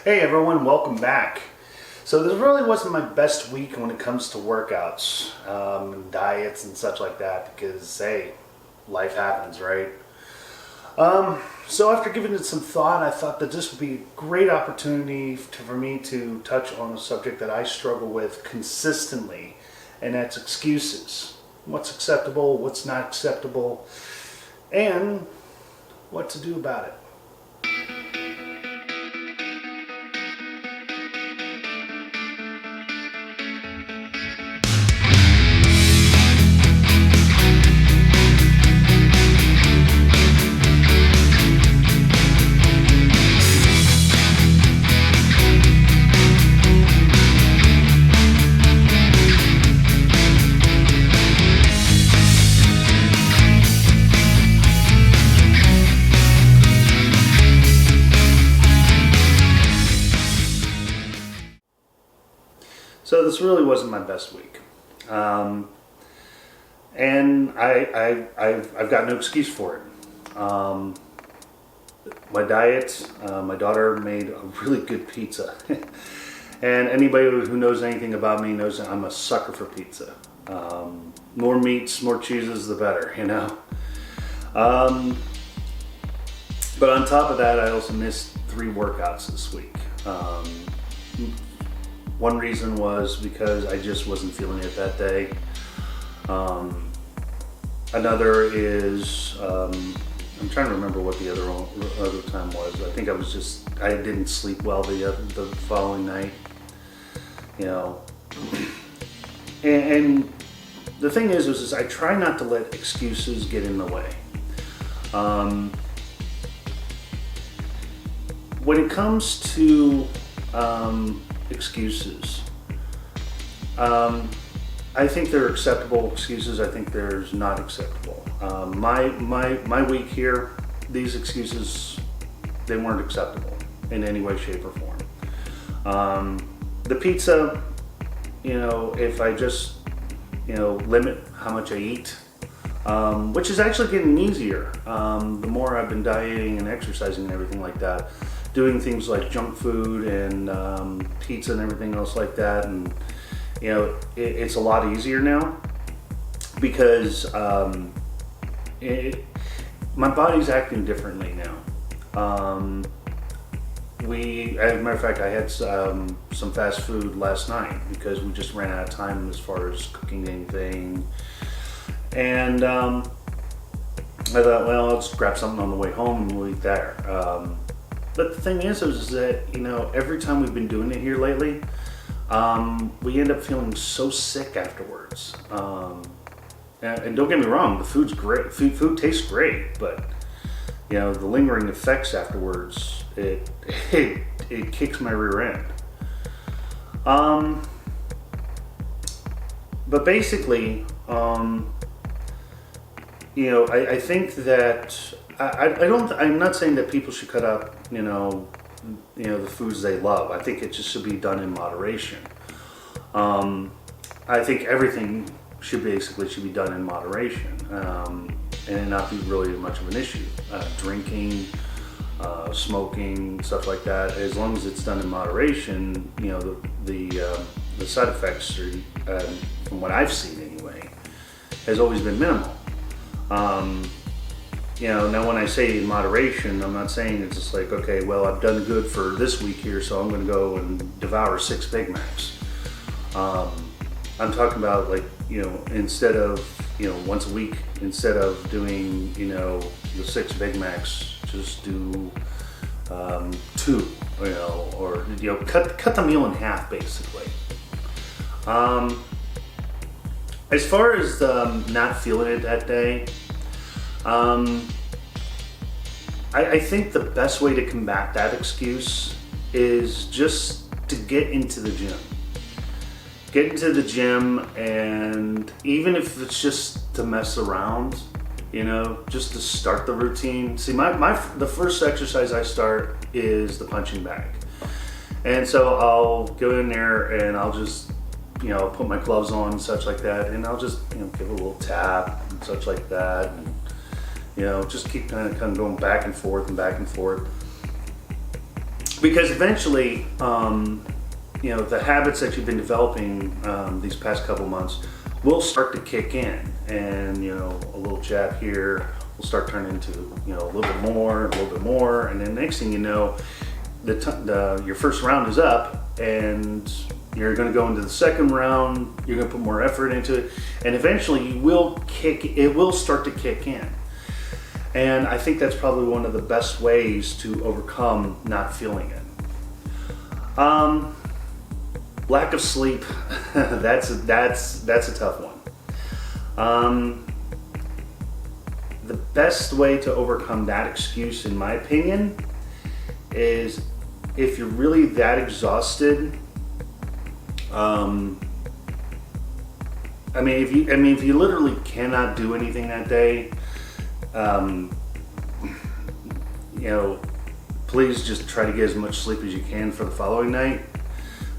Hey everyone, welcome back. So this really wasn't my best week when it comes to workouts, and diets and such like that because, hey, life happens, right? So after giving it some thought, I thought that this would be a great opportunity for me to touch on a subject that I struggle with consistently, and that's excuses. What's acceptable, what's not acceptable, and what to do about it. So this really wasn't my best week, and I've got no excuse for it. My diet, my daughter made a really good pizza, and anybody who knows anything about me knows that I'm a sucker for pizza. More meats, more cheeses, the better, you know. But on top of that, I also missed 3 workouts this week. One reason was because I just wasn't feeling it that day. Another is, I'm trying to remember what the other time was. I think I didn't sleep well the following night, you know. And the thing is I try not to let excuses get in the way. When it comes to excuses, I think there are acceptable excuses. I think there's not acceptable. My week here, these excuses, they weren't acceptable in any way, shape, or form. The pizza, you know, if I just, you know, limit how much I eat, which is actually getting easier. The more I've been dieting and exercising and everything like that, doing things like junk food and pizza and everything else like that, and you know, it's a lot easier now because my body's acting differently now. As a matter of fact, I had some fast food last night because we just ran out of time as far as cooking anything, and I thought, well, I'll just grab something on the way home and we'll eat there. But the thing is that, you know, every time we've been doing it here lately, we end up feeling so sick afterwards. And don't get me wrong, the food's great. Food tastes great, but you know, the lingering effects afterwards, it kicks my rear end. But basically, you know, I think that I'm not saying that people should cut out, you know, the foods they love. I think it just should be done in moderation. I think everything should be done in moderation, and not be really much of an issue. Drinking, smoking, stuff like that. As long as it's done in moderation, you know, the side effects are, from what I've seen anyway, has always been minimal. You know, now when I say in moderation, I'm not saying it's just like, okay, well, I've done good for this week here, so I'm going to go and devour 6 Big Macs. I'm talking about, like, you know, instead of, you know, once a week, instead of doing, you know, the 6 Big Macs, just do 2, you know, or, you know, cut the meal in half, basically. As far as not feeling it that day, I think the best way to combat that excuse is just to get into the gym. Get into the gym, and even if it's just to mess around, you know, just to start the routine. See, the first exercise I start is the punching bag. And so I'll go in there and I'll just, you know, put my gloves on and such like that, and I'll just, you know, give a little tap and such like that, and, you know, just keep kind of going back and forth and back and forth. because eventually, the habits that you've been developing these past couple months will start to kick in, and a little jab here will start turning into a little bit more, and then next thing you know, your first round is up, and you're going to go into the second round. You're going to put more effort into it, and eventually it will start to kick in. And I think that's probably one of the best ways to overcome not feeling it. Lack of sleep, that's a tough one. The best way to overcome that excuse, in my opinion, is if you're really that exhausted. If you literally cannot do anything that day, please just try to get as much sleep as you can for the following night.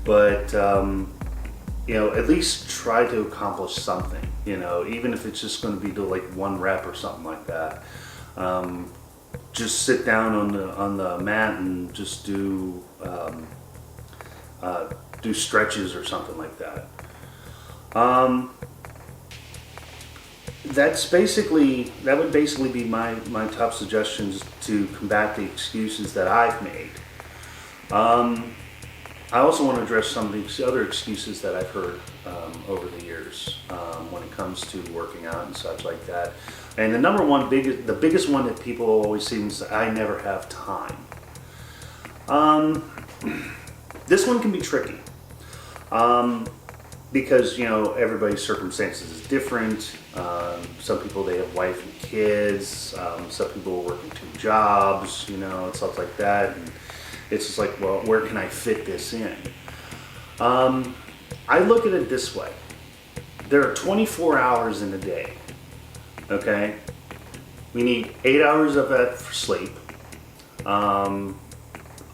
But at least try to accomplish something. Even if it's just going to be do like one rep or something like that. Just sit down on the mat and just do stretches or something like that. That would basically be my top suggestions to combat the excuses that I've made. I also want to address some of the other excuses that I've heard over the years when it comes to working out and such like that. And the biggest one that people always seem to say, I never have time. This one can be tricky. Because everybody's circumstances is different. Some people, they have wife and kids. Some people are working 2 jobs, and stuff like that. And it's just like, well, where can I fit this in? I look at it this way. There are 24 hours in a day. Okay, we need 8 hours of that for sleep. On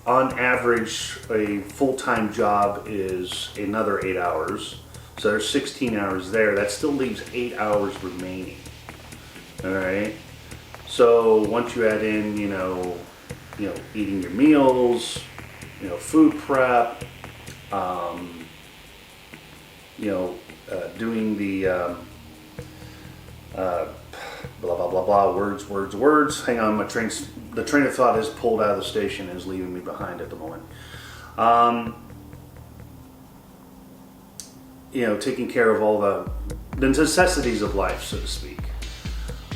average, a full-time job is another 8 hours. So there's 16 hours there. That still leaves 8 hours remaining. All right. So once you add in, eating your meals, food prep, doing the blah blah blah blah words. Hang on, the train of thought is pulled out of the station and is leaving me behind at the moment. Taking care of all the necessities of life, so to speak.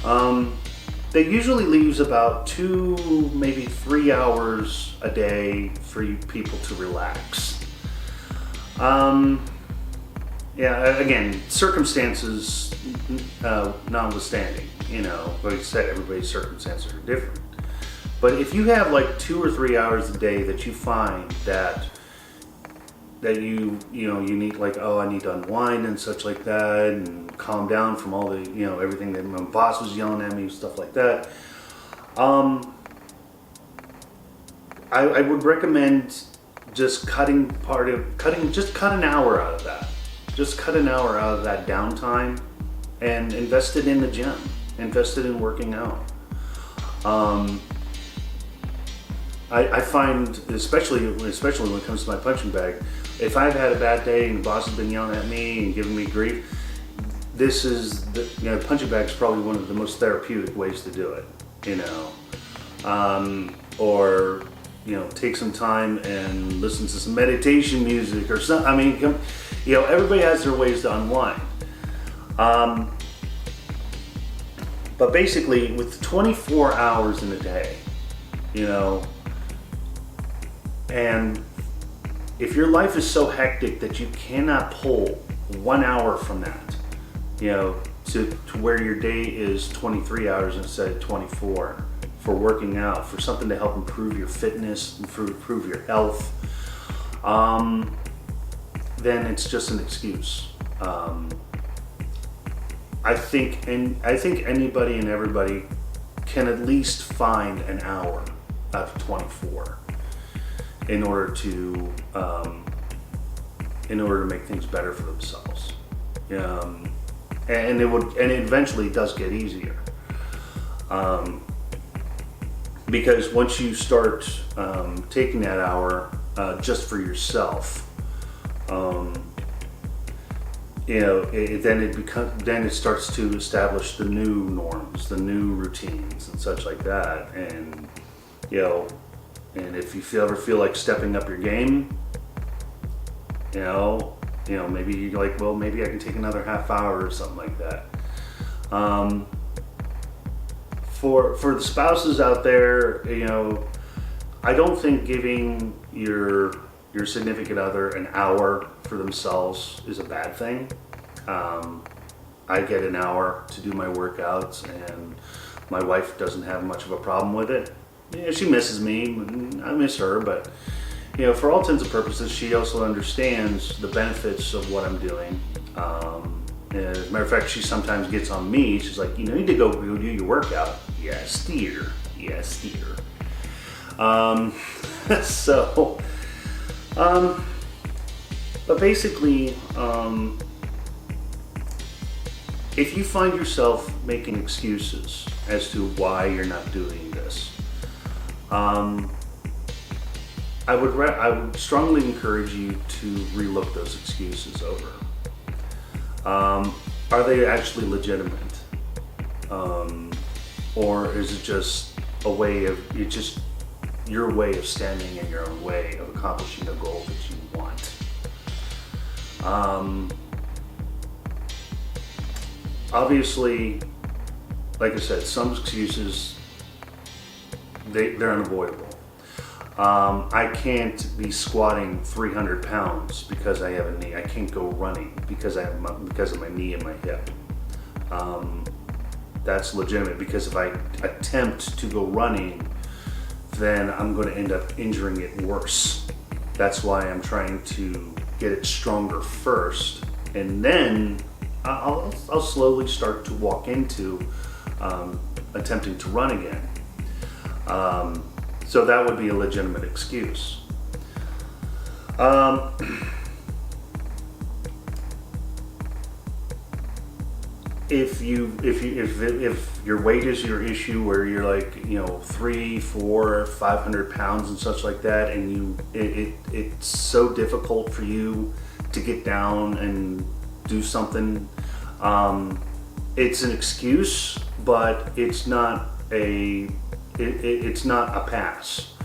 That usually leaves about 2, maybe 3 hours a day for you people to relax. Again, circumstances notwithstanding, like I said, everybody's circumstances are different. But if you have like 2 or 3 hours a day that you find that you need, like, I need to unwind and such like that, and calm down from all the, everything that my boss was yelling at me, stuff like that. I would recommend just cut an hour out of that. Just cut an hour out of that downtime and invest it in the gym. Invest it in working out. I find, especially when it comes to my punching bag, if I've had a bad day and the boss has been yelling at me and giving me grief, punching bag is probably one of the most therapeutic ways to do it. Or take some time and listen to some meditation music or something. Everybody has their ways to unwind. But basically, with 24 hours in a day, and if your life is so hectic that you cannot pull 1 hour from that, to where your day is 23 hours instead of 24 for working out, for something to help improve your fitness, improve your health, then it's just an excuse. I think anybody and everybody can at least find an hour out of 24 in order to make things better for themselves. And it eventually does get easier. because once you start taking that hour just for yourself, then it starts to establish the new norms, the new routines, and such like that. And and if you ever feel like stepping up your game, maybe you're like, well, maybe I can take another half hour or something like that. For the spouses out there, I don't think giving your significant other an hour for themselves is a bad thing. I get an hour to do my workouts, and my wife doesn't have much of a problem with it. Yeah, she misses me, I miss her, but for all intents and purposes, she also understands the benefits of what I'm doing. As a matter of fact, she sometimes gets on me. She's like, you need to go do your workout. Yes, dear. Yes, dear. But basically, if you find yourself making excuses as to why you're not doing this, I would strongly encourage you to relook those excuses over. Are they actually legitimate? Or is it just your way of standing in your own way of accomplishing a goal that you want? Obviously, like I said, some excuses, they're unavoidable. I can't be squatting 300 pounds because I have a knee. I can't go running because of my knee and my hip. That's legitimate, because if I attempt to go running, then I'm going to end up injuring it worse. That's why I'm trying to get it stronger first, and then I'll slowly start to walk into attempting to run again. So that would be a legitimate excuse. If your weight is your issue, where you're like 300, 400, 500 pounds and such like that, and it's so difficult for you to get down and do something, it's an excuse, but it's not a pass,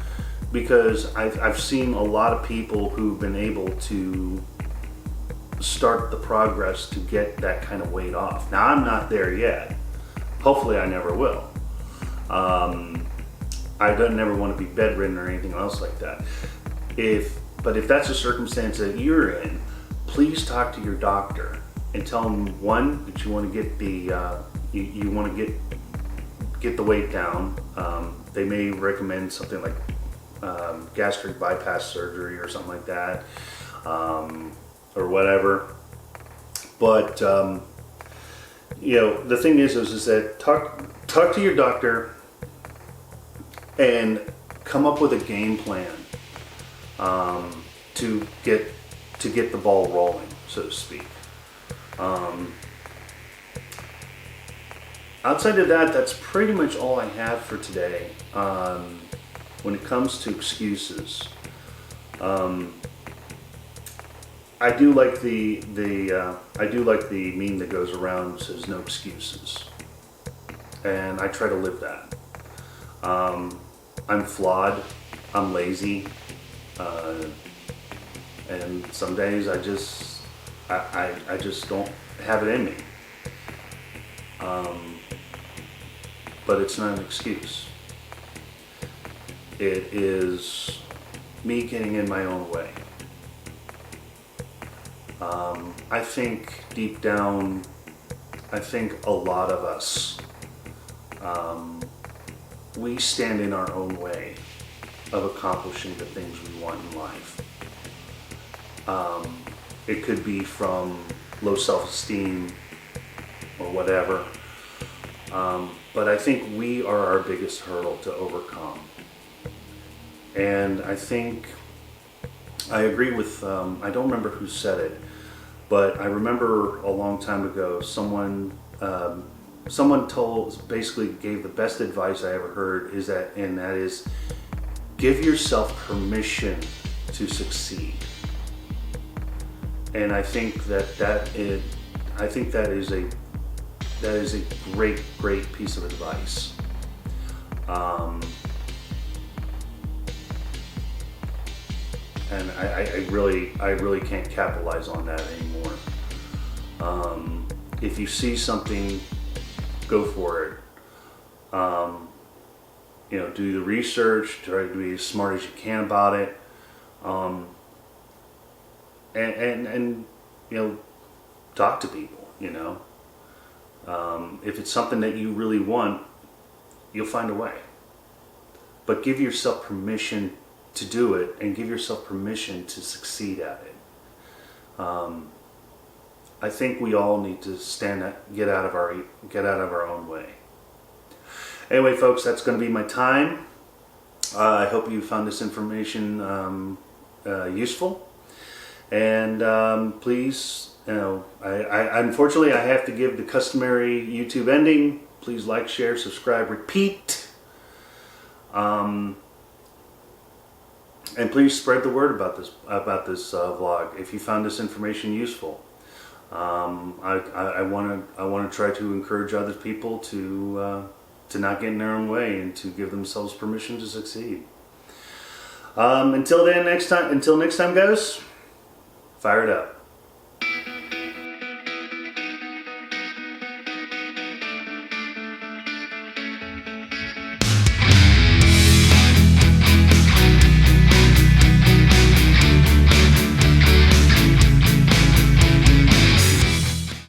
because I've seen a lot of people who've been able to start the progress to get that kind of weight off. Now, I'm not there yet. Hopefully I never will. I don't never want to be bedridden or anything else like that. But if that's a circumstance that you're in, please talk to your doctor and tell them, one, that you want to get you want to get the weight down. They may recommend something like gastric bypass surgery or something like that, or whatever. But the thing is that talk to your doctor and come up with a game plan to get the ball rolling, so to speak. Outside of that, that's pretty much all I have for today. When it comes to excuses, I do like the meme that goes around that says no excuses, and I try to live that. I'm flawed, I'm lazy, and some days I just don't have it in me. But it's not an excuse. It is me getting in my own way. I think deep down, a lot of us, we stand in our own way of accomplishing the things we want in life. It could be from low self-esteem or whatever. But I think we are our biggest hurdle to overcome. And I agree with, I don't remember who said it, but I remember a long time ago someone someone basically gave the best advice I ever heard, and that is, give yourself permission to succeed. And I think that is a great piece of advice. And I really can't capitalize on that anymore. If you see something, go for it. Do the research, try to be as smart as you can about it. And talk to people, if it's something that you really want, you'll find a way. But give yourself permission to do it, and give yourself permission to succeed at it. I think we all need to get out of our own way. Anyway, folks, that's going to be my time. I hope you found this information useful. And please, I unfortunately I have to give the customary YouTube ending. Please like, share, subscribe, repeat. And please spread the word about this vlog if you found this information useful. I want to try to encourage other people to not get in their own way and to give themselves permission to succeed. Until next time, guys, fire it up.